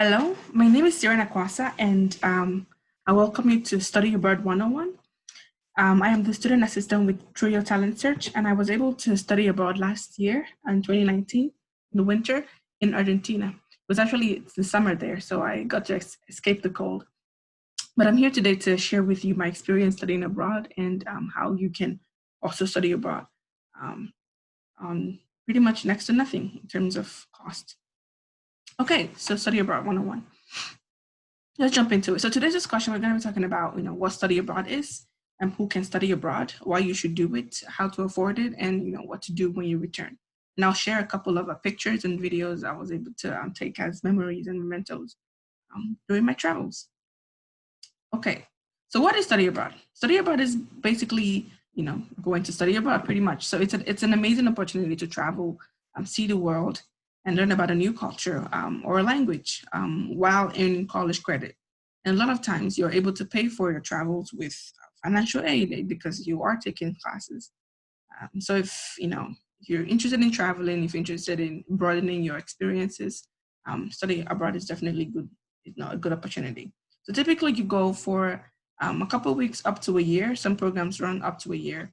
Hello, my name is Sierra Nakwasa, and I welcome you to Study Abroad 101. I am the student assistant with Trio Talent Search, and I was able to study abroad last year in 2019, in the winter, in Argentina. It was actually the summer there, so I got to escape the cold. But I'm here today to share with you my experience studying abroad and how you can also study abroad um, on pretty much next to nothing in terms of cost. Okay, so Study Abroad 101. Let's jump into it. So today's discussion, we're going to be talking about, what study abroad is and who can study abroad, why you should do it, how to afford it, and, what to do when you return. And I'll share a couple of pictures and videos I was able to take as memories and mementos during my travels. Okay, so what is study abroad? Study abroad is basically, going to study abroad pretty much. So it's an amazing opportunity to travel, see the world, and learn about a new culture or a language while earning college credit. And a lot of times you're able to pay for your travels with financial aid because you are taking classes. So if you're interested in traveling, if you're interested in broadening your experiences, studying abroad is definitely good. A good opportunity. So typically you go for a couple of weeks up to a year. Some programs run up to a year,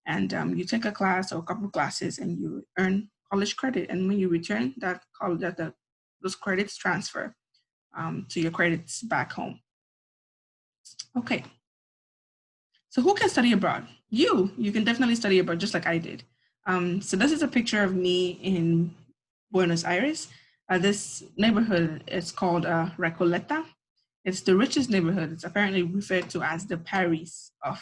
and you take a class or a couple of classes, and you earn college credit. And when you return, those credits transfer to your credits back home. Okay. So who can study abroad? You can definitely study abroad just like I did. So this is a picture of me in Buenos Aires. This neighborhood is called Recoleta. It's the richest neighborhood. It's apparently referred to as the Paris of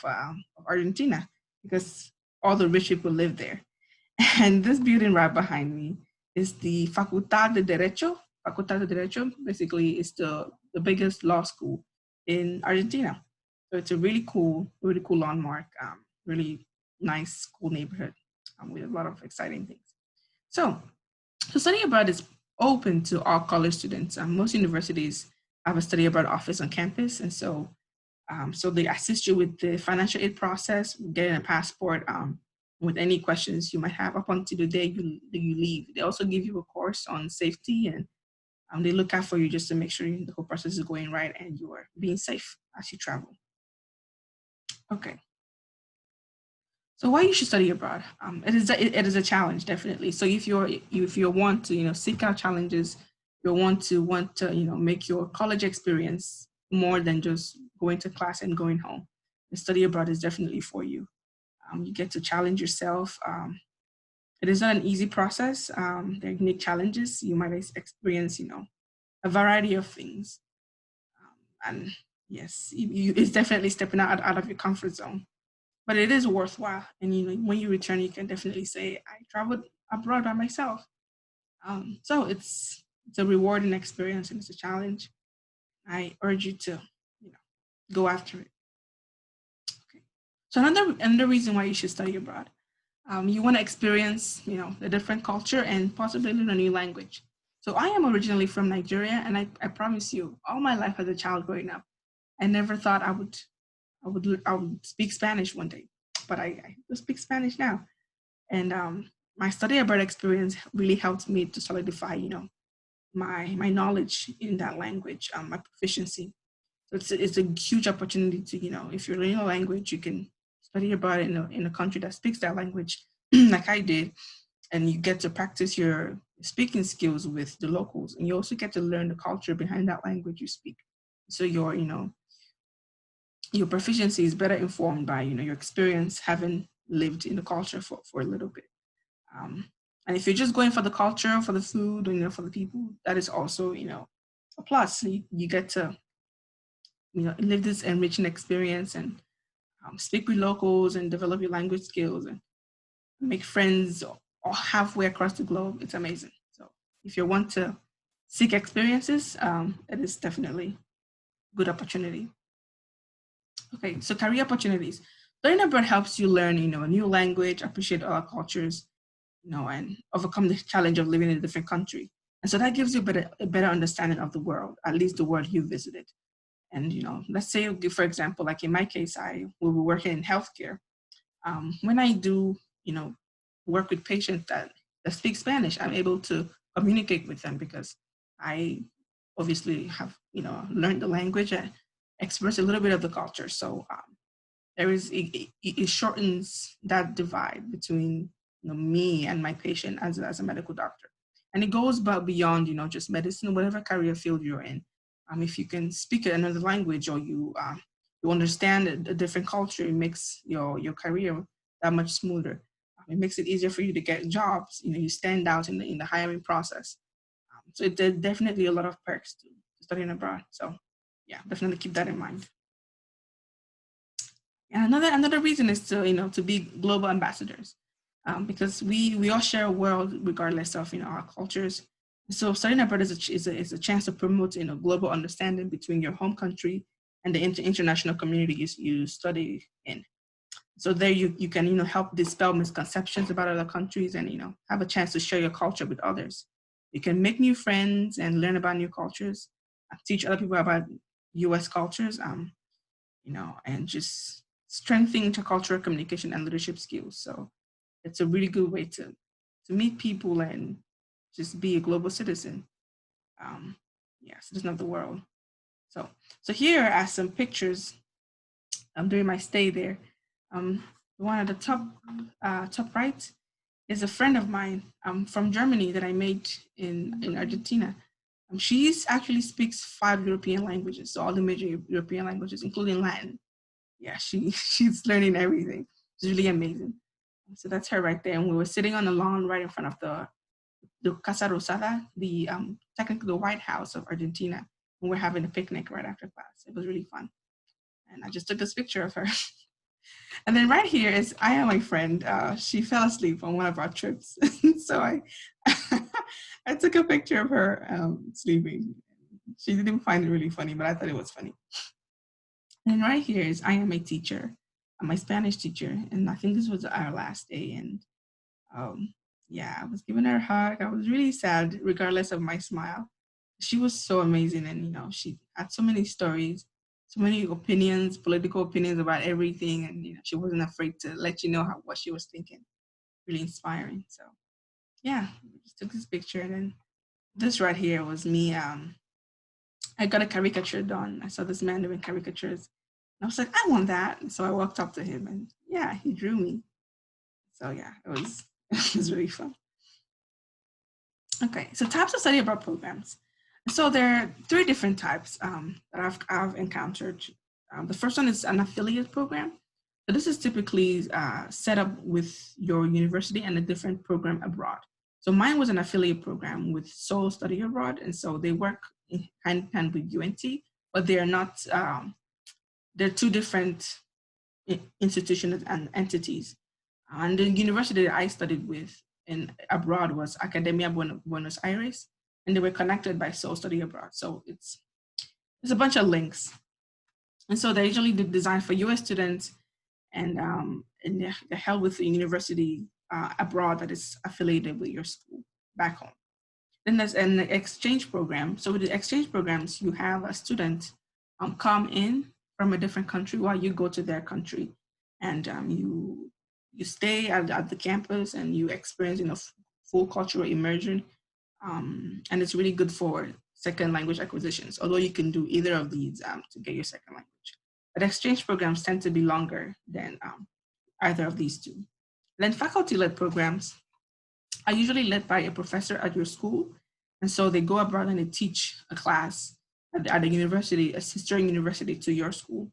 Argentina because all the rich people live there. And this building right behind me is the Facultad de Derecho. Facultad de Derecho basically is the biggest law school in Argentina. So it's a really cool landmark, really nice, cool neighborhood with a lot of exciting things. So, study abroad is open to all college students. Most universities have a study abroad office on campus, and so they assist you with the financial aid process, getting a passport, with any questions you might have up until the day you leave. They also give you a course on safety, and they look out for you just to make sure the whole process is going right and you are being safe as you travel. Okay. So why you should study abroad? It is a challenge, definitely. So if you want to seek out challenges, you want to make your college experience more than just going to class and going home. The study abroad is definitely for you. You get to challenge yourself. It is not an easy process. There are unique challenges. You might experience a variety of things, and yes, it's definitely stepping out of your comfort zone, but it is worthwhile. And when you return, you can definitely say, "I traveled abroad by myself." So it's a rewarding experience and it's a challenge. I urge you to you know go after it. Okay. So another reason why you should study abroad, you want to experience a different culture and possibly learn a new language. So I am originally from Nigeria, and I promise you, all my life as a child growing up, I never thought I would speak Spanish one day, but I do speak Spanish now. And my study abroad experience really helped me to solidify, my knowledge in that language, my proficiency. So it's a huge opportunity to, if you're learning a language, you can study abroad in a country that speaks that language, like I did, and you get to practice your speaking skills with the locals, and you also get to learn the culture behind that language you speak. So your proficiency is better informed by your experience having lived in the culture for a little bit. um, and if you're just going for the culture, for the food, for the people, that is also a plus. You get to live this enriching experience and speak with locals and develop your language skills and make friends all halfway across the globe. It's amazing. So if you want to seek experiences, it is definitely a good opportunity. Okay, so career opportunities. Learning abroad helps you learn, a new language, appreciate other cultures, and overcome the challenge of living in a different country. And so that gives you a better understanding of the world, at least the world you visited. And let's say, for example, like in my case, I will be working in healthcare. When I do, work with patients that speak Spanish, I'm able to communicate with them because I obviously have, learned the language and express a little bit of the culture. So it shortens that divide between me and my patient as a medical doctor. And it goes beyond, just medicine, whatever career field you're in. If you can speak another language or you understand a different culture, it makes your career that much smoother. It makes it easier for you to get jobs. You stand out in the hiring process. So there's definitely a lot of perks to studying abroad. So yeah, definitely keep that in mind. And another reason is to be global ambassadors, because we all share a world regardless of our cultures. So studying abroad is a chance to promote global understanding between your home country and the international communities you study in. So there you can help dispel misconceptions about other countries and have a chance to share your culture with others. You can make new friends and learn about new cultures, teach other people about U.S. cultures, and just strengthen intercultural communication and leadership skills. So it's a really good way to meet people and just be a global citizen. Citizen of the world. So here are some pictures during my stay there. The one at the top right is a friend of mine from Germany that I made in Argentina. She actually speaks 5 European languages, so all the major European languages, including Latin. Yeah, she's learning everything. It's really amazing. So that's her right there. And we were sitting on the lawn right in front of the Casa Rosada, technically the White House of Argentina, and we're having a picnic right after class. It was really fun. And I just took this picture of her. And then right here is Aya, my friend. She fell asleep on one of our trips. So I took a picture of her sleeping. She didn't find it really funny, but I thought it was funny. And right here is I am a teacher, my Spanish teacher, and I think this was our last day. And I was giving her a hug. I was really sad, regardless of my smile. She was so amazing, and she had so many stories, so many opinions, political opinions about everything, and she wasn't afraid to let you know what she was thinking. Really inspiring. So yeah, we just took this picture, and then this right here was me. I got a caricature done. I saw this man doing caricatures. And I was like, I want that. And so I walked up to him and yeah, he drew me. So yeah, it was it was really fun. Okay, so types of study abroad programs. So there are 3 different types that I've encountered. The first one is an affiliate program. So this is typically set up with your university and a different program abroad. So mine was an affiliate program with Seoul Study Abroad, and so they work hand in hand with UNT, but they are not. They're 2 different institutions and entities. And the university that I studied with in abroad was Academia Buenos Aires, and they were connected by Seoul Study Abroad. So it's a bunch of links, and so they're usually designed for U.S. students, and they're held with the university abroad that is affiliated with your school back home. Then there's an exchange program. So with the exchange programs, you have a student come in from a different country while you go to their country, and you stay at the campus and you experience full cultural immersion, and it's really good for second language acquisitions. Although you can do either of these to get your second language, but exchange programs tend to be longer than either of these 2. Then faculty-led programs are usually led by a professor at your school. And so they go abroad and they teach a class at a university, a sister university to your school.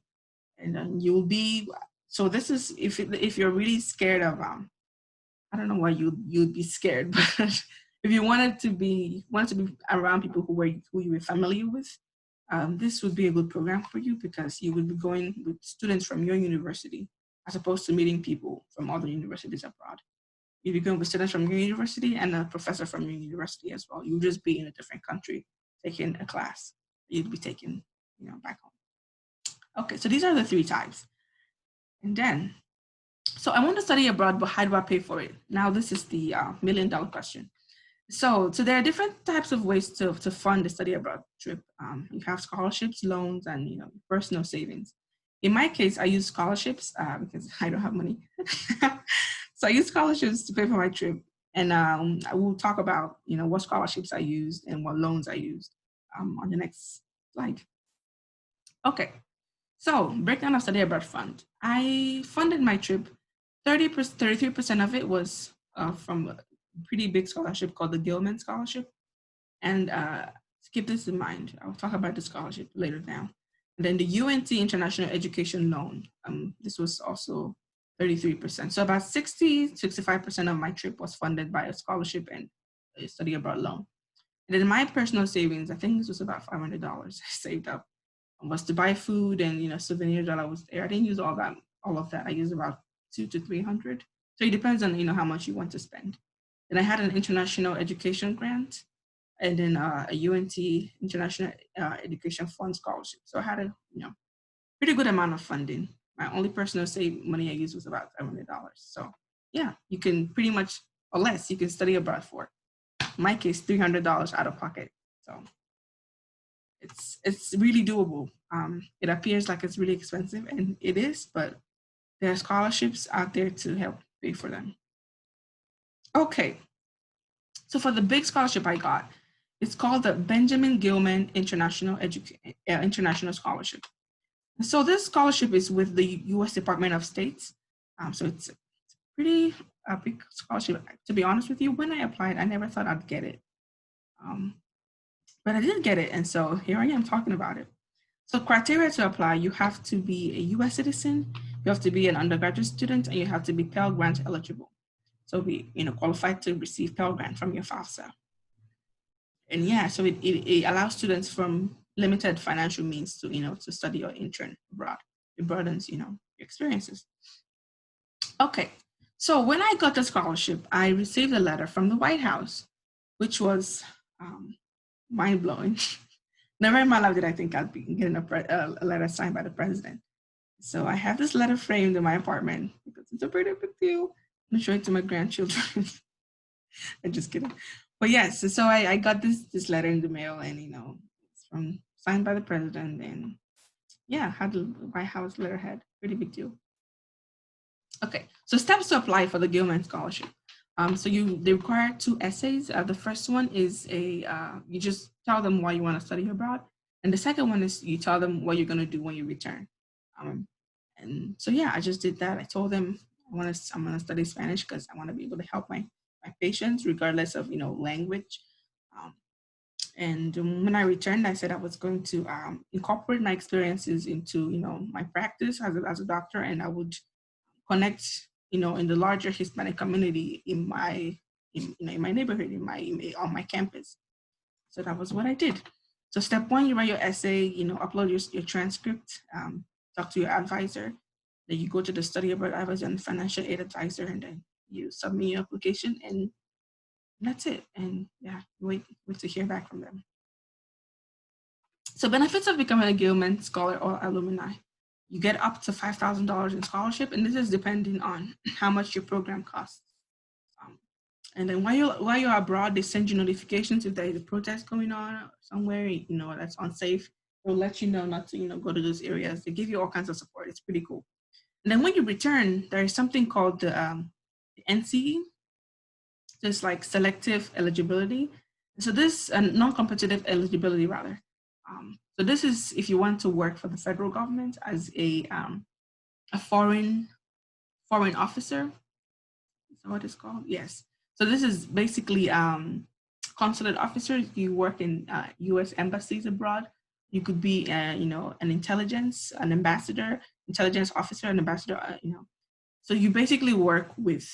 And then you'll be, so this is, if you're really scared of, I don't know why you'd be scared, but if you wanted to be around people who you were familiar with, this would be a good program for you because you would be going with students from your university as opposed to meeting people from other universities abroad. You'd be going with students from your university and a professor from your university as well. You'll just be in a different country taking a class you'd be taking, back home. Okay, so these are the 3 types. And then, so I want to study abroad, but how do I pay for it? Now, this is the $1 million question. So there are different types of ways to fund the study abroad trip. You have scholarships, loans, and personal savings. In my case, I use scholarships because I don't have money. So I use scholarships to pay for my trip, and I will talk about what scholarships I used and what loans I used. on the next slide. Okay, so breakdown of study abroad fund. I funded my trip. 33% of it was from a pretty big scholarship called the Gilman Scholarship. And keep this in mind. I'll talk about the scholarship later now. And then the UNT International Education Loan. This was also 33%. So about 65% of my trip was funded by a scholarship and a study abroad loan. And then my personal savings, I think this was about $500 I saved up, was to buy food and souvenirs while I was there. I didn't use all of that. I used about 200 to 300. So it depends on how much you want to spend. And I had an international education grant, and then a UNT International Education Fund scholarship. So I had a pretty good amount of funding. My only personal save money I used was about $500. So yeah, you can pretty much, or less, you can study abroad for. In my case, $300 out of pocket. So it's really doable. It appears like it's really expensive, and it is, but there are scholarships out there to help pay for them. Okay, so for the big scholarship I got, it's called the Benjamin Gilman International Scholarship. So this scholarship is with the U.S. Department of State. So it's pretty big scholarship. To be honest with you, when I applied, I never thought I'd get it. But I did get it, and so here I am talking about it. So criteria to apply, you have to be a U.S. citizen, you have to be an undergraduate student, and you have to be Pell Grant eligible. So be qualified to receive Pell Grant from your FAFSA. And yeah, so it allows students from limited financial means to study or intern abroad. It broadens your experiences. Okay, so when I got the scholarship, I received a letter from the White House, which was mind-blowing. Never in my life did I think I'd be getting a letter signed by the president. So I have this letter framed in my apartment because it's a pretty big deal. I'm showing it to my grandchildren. I'm just kidding. But yes, so I got this letter in the mail, and it's signed by the president, and yeah, had the White House letterhead. Pretty big deal. Okay, so steps to apply for the Gilman Scholarship. So they require 2 essays. The first one is you just tell them why you want to study abroad, and the second one is you tell them what you're going to do when you return. And so yeah, I just did that. I told them I'm going to study Spanish because I want to be able to help my patients regardless of language. And when I returned, I said I was going to incorporate my experiences into my practice as a doctor, and I would connect in the larger Hispanic community in my my neighborhood, on my campus. So that was what I did. So step 1, you write your essay, upload your transcript, talk to your advisor. Then you go to the study abroad advisor and financial aid advisor, and then you submit your application, and that's it. And yeah, wait to hear back from them. So benefits of becoming a Gilman Scholar or alumni. You get up to $5,000 in scholarship, and this is depending on how much your program costs. And then while you're abroad, they send you notifications if there is a protest going on somewhere, that's unsafe. They'll let you know not to, go to those areas. They give you all kinds of support. It's pretty cool. And then when you return, there is something called the NCE, just like selective eligibility. So this non-competitive eligibility rather. So this is if you want to work for the federal government as a foreign officer. Is that what it's called? Yes. So this is basically consulate officers. You work in U.S. embassies abroad. You could be, an intelligence officer, an ambassador. So you basically work with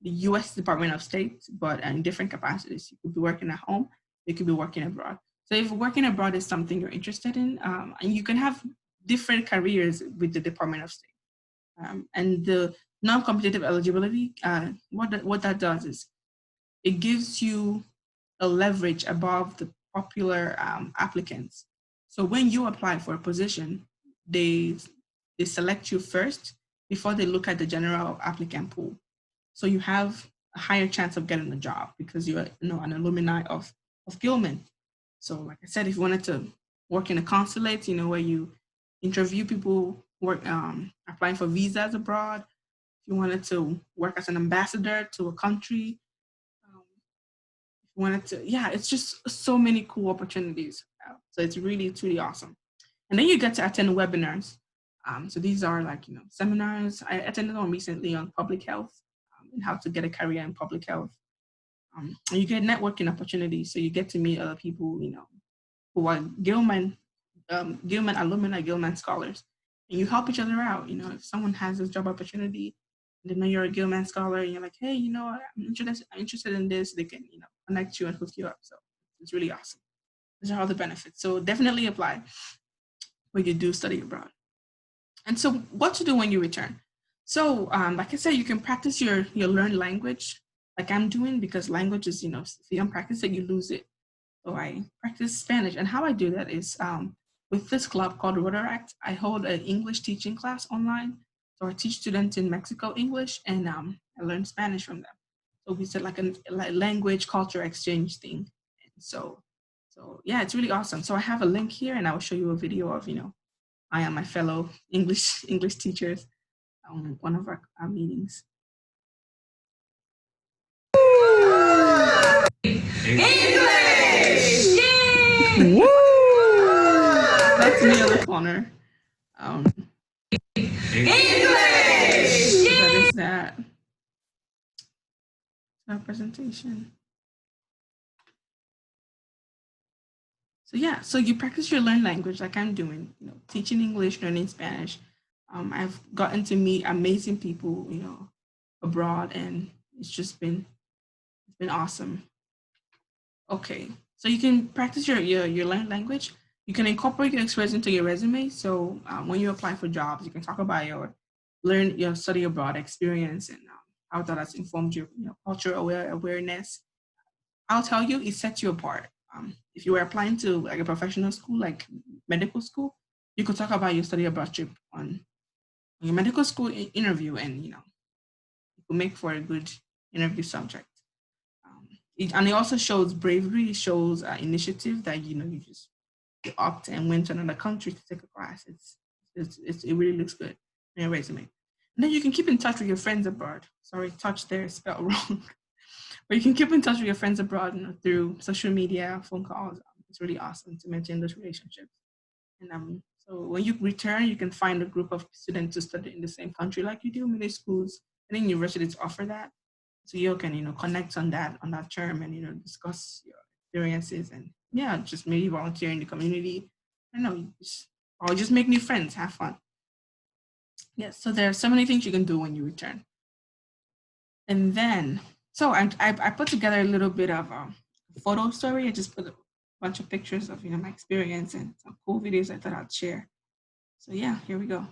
the U.S. Department of State, but in different capacities. You could be working at home. You could be working abroad. So if working abroad is something you're interested in, and you can have different careers with the Department of State. And the non-competitive eligibility, what that does is it gives you a leverage above the popular applicants. So when you apply for a position, they select you first before they look at the general applicant pool. So you have a higher chance of getting a job because you're an alumni of Gilman. So like I said, if you wanted to work in a consulate, where you interview people applying for visas abroad, if you wanted to work as an ambassador to a country, if you wanted to, yeah, it's just so many cool opportunities. So it's really awesome. And then you get to attend webinars. So these are like, seminars. I attended one recently on public health and how to get a career in public health. And you get networking opportunities. So you get to meet other people, who are Gilman alumni, Gilman scholars, and you help each other out. If someone has a job opportunity, they know you're a Gilman scholar, and you're like, hey, I'm interested in this. They can, connect you and hook you up. So it's really awesome. These are all the benefits. So definitely apply when you do study abroad. And so, what to do when you return? So, like I said, you can practice your learned language, like I'm doing, because language is, if you don't practice it, you lose it. So I practice Spanish, and how I do that is with this club called Rotaract. I hold an English teaching class online. So I teach students in Mexico English, and I learn Spanish from them. So we said like a language culture exchange thing. And so yeah, it's really awesome. So I have a link here, and I will show you a video of I am my fellow English teachers on one of our meetings. English! Yay! Woo! That's me on the corner. English! That is that. Our presentation. So yeah, so you practice your learned language like I'm doing, teaching English, learning Spanish. I've gotten to meet amazing people, abroad, and it's been awesome. Okay, so you can practice your learned language. You can incorporate your experience into your resume. So when you apply for jobs, you can talk about your study abroad experience and how that has informed your cultural awareness. I'll tell you, it sets you apart. If you were applying to like a professional school, like medical school, you could talk about your study abroad trip on your medical school interview, and it could make for a good interview subject. And it also shows bravery. It shows initiative that you just opt and went to another country to take a class. It really looks good in your resume. And then you can keep in touch with your friends abroad. Sorry, touch there is spelled wrong. But you can keep in touch with your friends abroad through social media, phone calls. It's really awesome to maintain those relationships. And so when you return, you can find a group of students to study in the same country like you do. Many schools, I think universities offer that. So you can, connect on that term and, discuss your experiences and yeah, just maybe volunteer in the community. I don't know, or just make new friends, have fun. Yes, so there are so many things you can do when you return. And then, so I put together a little bit of a photo story. I just put a bunch of pictures of, my experience and some cool videos I thought I'd share. So yeah, here we go.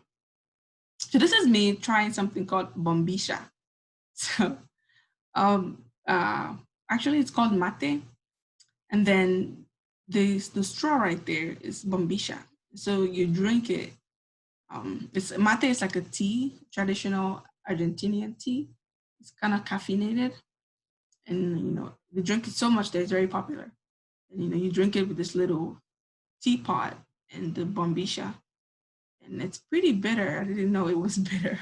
So this is me trying something called bombisha. So actually it's called mate. And then the straw right there is bombisha. So you drink it. It's mate is like a tea, traditional Argentinian tea. It's kind of caffeinated, and they drink it so much that it's very popular. And you drink it with this little teapot and the bombisha, and it's pretty bitter. I didn't know it was bitter,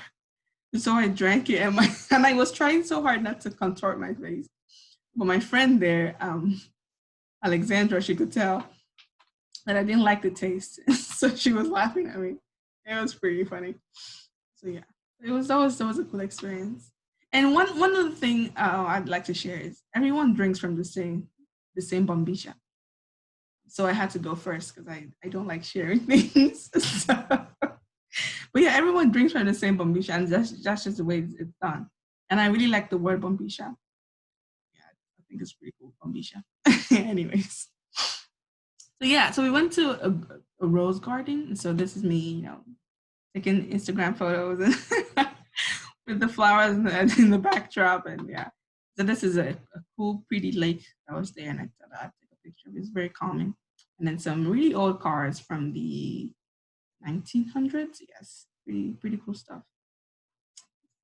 so I drank it, and and I was trying so hard not to contort my face, but my friend there, Alexandra, she could tell that I didn't like the taste, so she was laughing at me. It was pretty funny. So yeah, that was a cool experience. And one other thing I'd like to share is everyone drinks from the same bombisha. So I had to go first because I don't like sharing things. So, but yeah, everyone drinks from the same bombisha, and that's just the way it's done. And I really like the word bombisha. Yeah, I think it's pretty cool, bombisha. Anyways, so yeah, so we went to a rose garden. And so this is me, taking Instagram photos and with the flowers in the backdrop, and yeah. So this is a cool, pretty lake that was there, and I thought I'd take a picture. It's very calming. And then some really old cars from the 1900s. Yes, pretty cool stuff.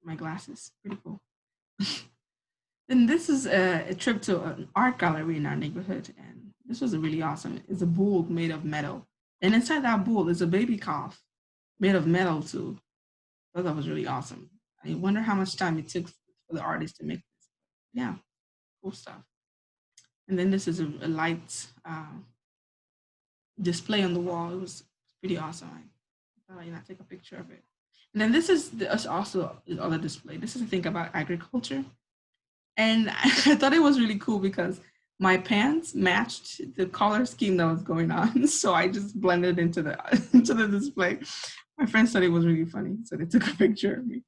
My glasses, pretty cool. Then this is a trip to an art gallery in our neighborhood, and this was really awesome. It's a bull made of metal, and inside that bull is a baby calf made of metal too. I thought that was really awesome. I wonder how much time it took for the artist to make this. Yeah, cool stuff. And then this is a light display on the wall. It was pretty awesome. I thought, take a picture of it. And then this is also the other display. This is a thing about agriculture. And I thought it was really cool because my pants matched the color scheme that was going on. So I just blended into the into the display. My friends thought it was really funny, so they took a picture of me.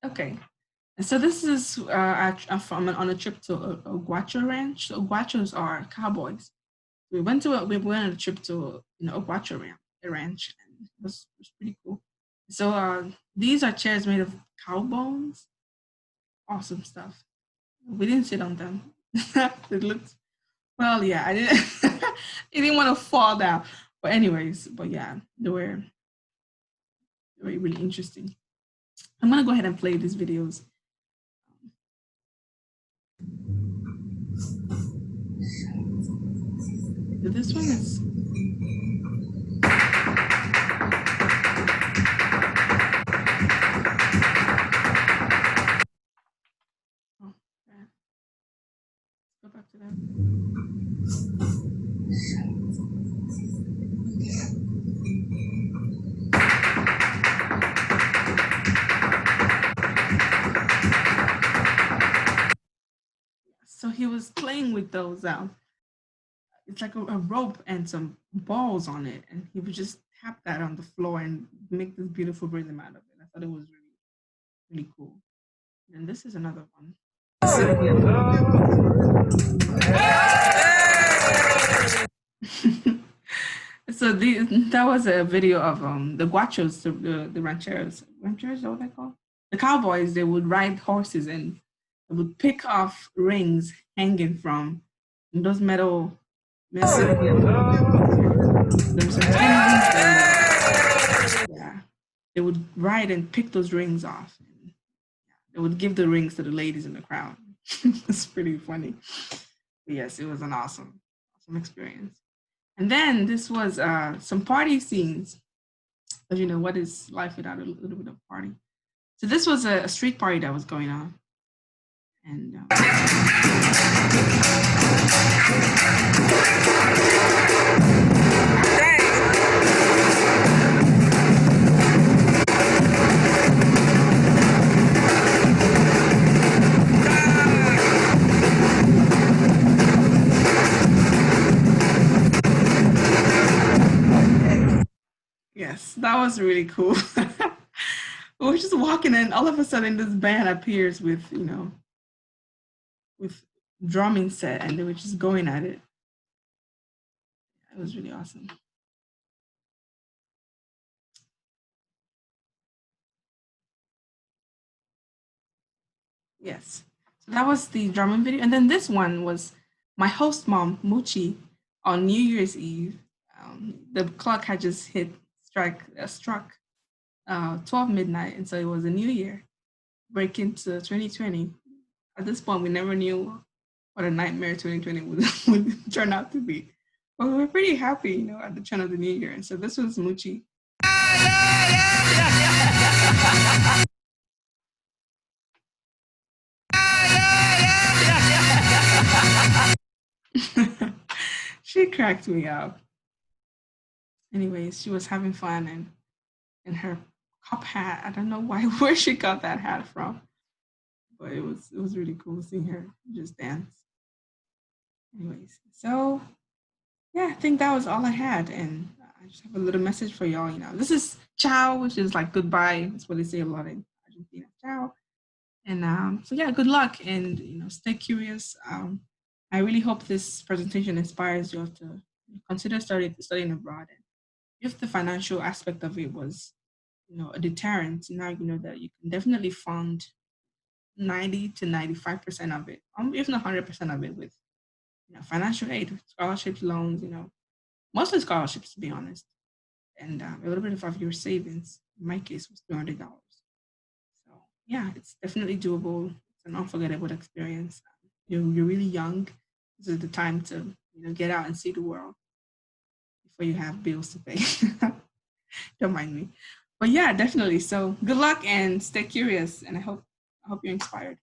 Okay, so this is from on a trip to a Guacho ranch. So Guachos are cowboys. We went on a trip to a Guacho ranch, and it was pretty cool. So these are chairs made of cow bones. Awesome stuff. We didn't sit on them. It looked well, yeah. I didn't. I didn't want to fall down. But anyways, but yeah, they were really interesting. I'm gonna go ahead and play these videos. This one is. Oh, yeah. Let's go back to that. So he was playing with those. It's like a rope and some balls on it, and he would just tap that on the floor and make this beautiful rhythm out of it. I thought it was really, really cool. And this is another one. So that was a video of the guachos, the rancheros. Rancheros, is that what they call? The cowboys. They would ride horses and they would pick off rings hanging from those metal. There were some tiny rings there. Yeah, they would ride and pick those rings off. And they would give the rings to the ladies in the crowd. It's pretty funny. But yes, it was an awesome experience. And then this was some party scenes. But what is life without a little bit of party? So this was a street party that was going on. And yes, that was really cool. We were just walking and all of a sudden this band appears with, with drumming set and they were just going at it. It was really awesome. Yes. So that was the drumming video. And then this one was my host mom, Muchi, on New Year's Eve. The clock had just struck 12 midnight. And so it was a new year, break into 2020. At this point, we never knew what a nightmare 2020 would turn out to be. But we were pretty happy, at the turn of the new year. And so this was Muchi. She cracked me up. Anyways, she was having fun and in her cop hat. I don't know where she got that hat from, but it was really cool seeing her just dance. Anyways, so yeah, I think that was all I had, and I just have a little message for y'all. This is ciao, which is like goodbye. That's what they say a lot in Argentina. Ciao. And so yeah, good luck, and stay curious. I really hope this presentation inspires you to consider studying abroad. And if the financial aspect of it was, a deterrent, now you know that you can definitely fund 90 to 95% of it, if not 100% of it, with financial aid, scholarships, loans. Mostly scholarships, to be honest, and a little bit of your savings. In my case, was $200. So yeah, it's definitely doable. It's an unforgettable experience. You're really young. This is the time to get out and see the world before you have bills to pay. Don't mind me. But yeah, definitely. So good luck and stay curious. And I hope you're inspired.